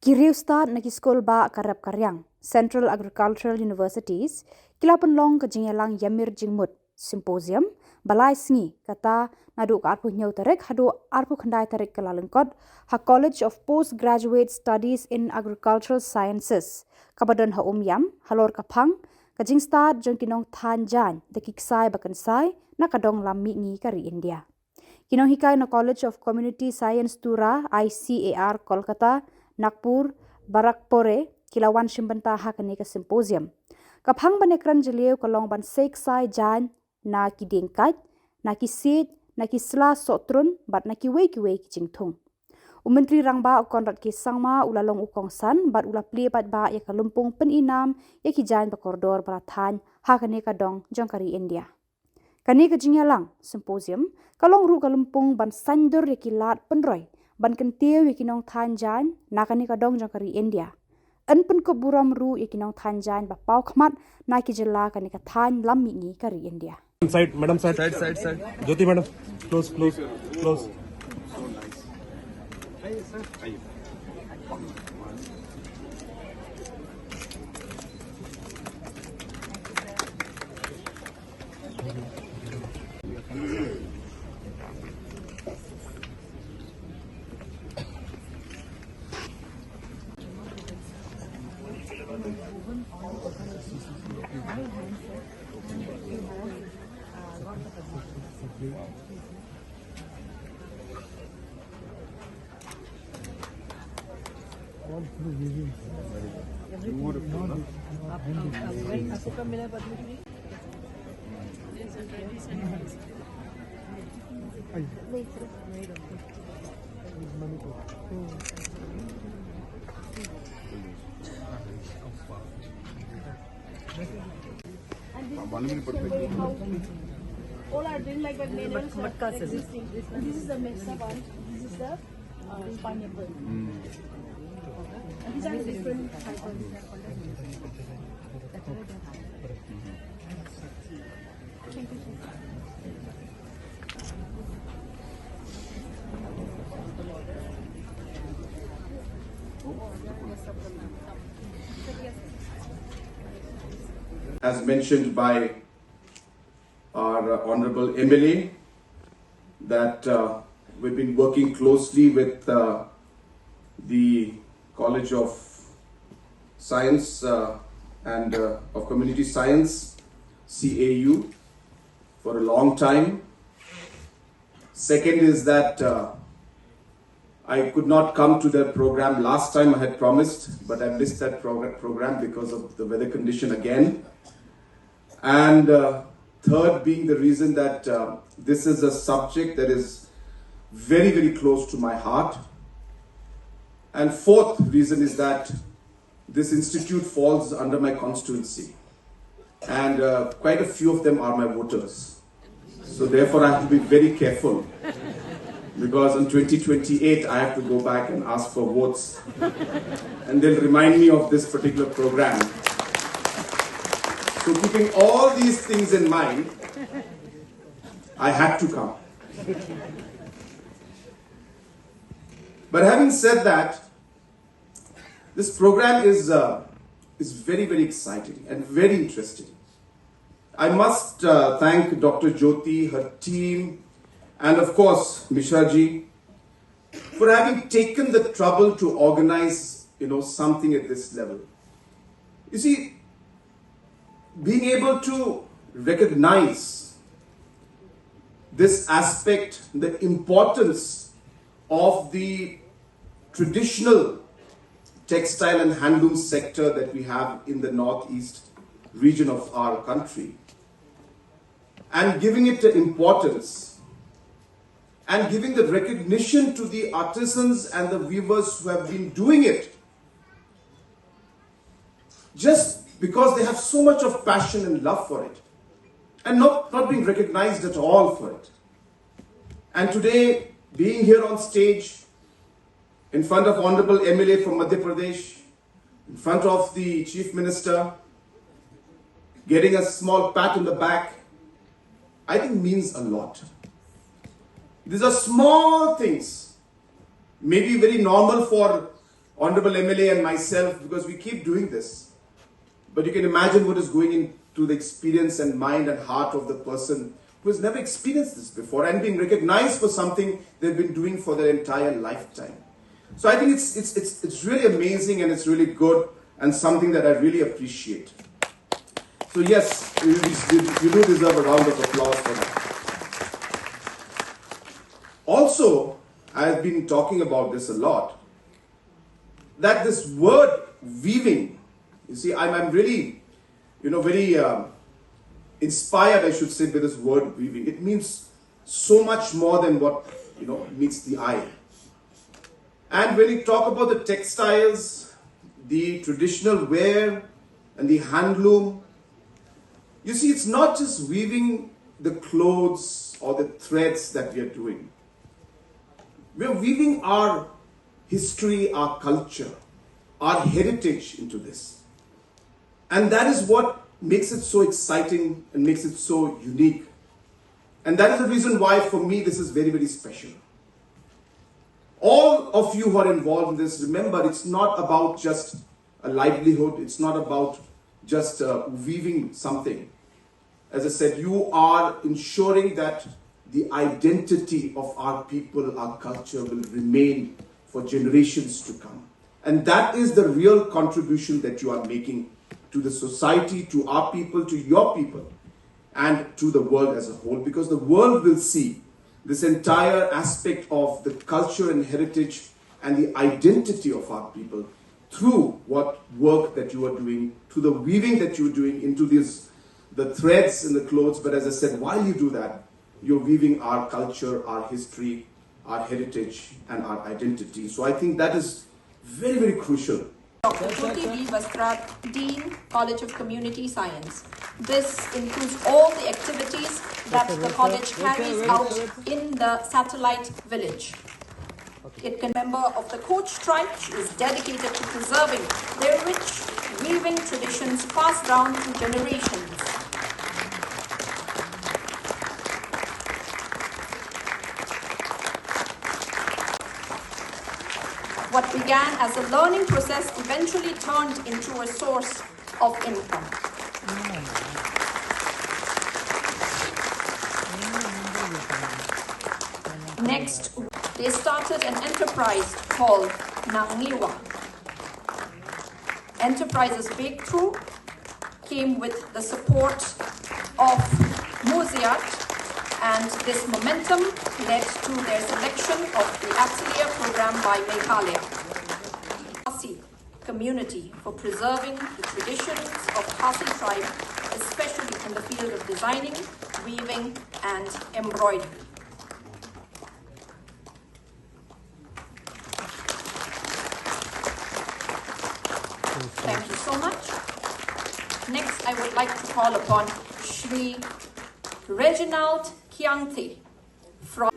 riewstad na Skulbah karab Riang, Central Agricultural Universities, pynlong ke jingialang iamir jingmut, Symposium, Lai Sngi kata nadu ke arpu nyau tarik hadu arpu khandai tarik Kyllalyngkot, ha College of Postgraduate Studies in Agricultural Sciences, kabadan ha Umiam, halor ke phang, ke Jingstad jong Nongthain Jain, de Ksai bakynsai na ke Dong Lam Mihngi ke India. Nonghikai na College of Community Science Tura, ICAR Kolkata, Nagpur, Barrackpore, kilawan shimbanta ha ke Symposium. Kaphang banekran jeliu kalong ban Ksai Jain na ki dengkat, na ki sit, na ki sla sotrun, bat na ki wei ki jingthung. Menteri rangba konrat ki sangma ulalong ukong san, bat ula pli bat ba ya kalumpung peninam ya ki jain bakordor barathan ha ke dong jong kari India. Kani ke jingialang Symposium, kalong ru kalumpung ban sandur ya ki lat penroy, ban kentiu ya ki Nongthain Jain na kani ka dong jong kari India. An pen ko buram ru ya ki Nongthain Jain ba pau khmat na ki Jylla kani ka Thain Lam Mihngi kari India. Side, madam, side. Jyoti, madam, close. All are doing like bananas. This is the mesa one. This is the pineapple. And these are different As mentioned by our Honorable MLA, that we've been working closely with the College of Science and of Community Science, CAU, for a long time. Second is that I could not come to the program last time I had promised, but I missed that program because of the weather condition again. And third being the reason that this is a subject that is very, very close to my heart. And fourth reason is that this institute falls under my constituency. And quite a few of them are my voters. So therefore I have to be very careful. Because in 2028 I have to go back and ask for votes. And they'll remind me of this particular program. So keeping all these things in mind, I had to come. But having said that, this program is very, very exciting and very interesting. I must thank Dr. Jyoti, her team, and of course Mishra ji for having taken the trouble to organize, something at this level. You see, being able to recognize this aspect, the importance of the traditional textile and handloom sector that we have in the northeast region of our country, and giving it the importance and giving the recognition to the artisans and the weavers who have been doing it just because they have so much of passion and love for it, and not being recognized at all for it. And today, being here on stage, in front of Honorable MLA from Madhya Pradesh, in front of the Chief Minister, getting a small pat on the back, I think means a lot. These are small things, maybe very normal for Honorable MLA and myself, because we keep doing this. But you can imagine what is going into the experience and mind and heart of the person who has never experienced this before and being recognized for something they've been doing for their entire lifetime. So I think it's really amazing and it's really good and something that I really appreciate. So yes, you do deserve a round of applause for that. Also, I've been talking about this a lot, that this word weaving, you see, I'm really, very inspired, I should say, by this word weaving. It means so much more than what, meets the eye. And when you talk about the textiles, the traditional wear and the handloom, you see, it's not just weaving the clothes or the threads that we are doing. We are weaving our history, our culture, our heritage into this. And that is what makes it so exciting and makes it so unique. And that is the reason why, for me, this is very, very special. All of you who are involved in this, remember, it's not about just a livelihood. It's not about just weaving something. As I said, you are ensuring that the identity of our people, our culture will remain for generations to come. And that is the real contribution that you are making to the society, to our people, to your people, and to the world as a whole. Because the world will see this entire aspect of the culture and heritage and the identity of our people through what work that you are doing, through the weaving that you're doing into the threads in the clothes. But as I said, while you do that, you're weaving our culture, our history, our heritage, and our identity. So I think that is very, very crucial. Dr. Jyoti B. Vastrat, Dean, College of Community Science. This includes all the activities that the college carries out in the satellite village. It can be a member of the Koch tribe. She is dedicated to preserving their rich weaving traditions passed down through generations. What began as a learning process eventually turned into a source of income. Next, they started an enterprise called Nangiwa. Enterprise's breakthrough came with the support of Museat, and this momentum led to their selection of the Atelier program by Meghalaya. Khasi community for preserving the traditions of Khasi tribe, especially in the field of designing, weaving, and embroidery. Thank you so much. Next, I would like to call upon Shri Reginald Kyangthi from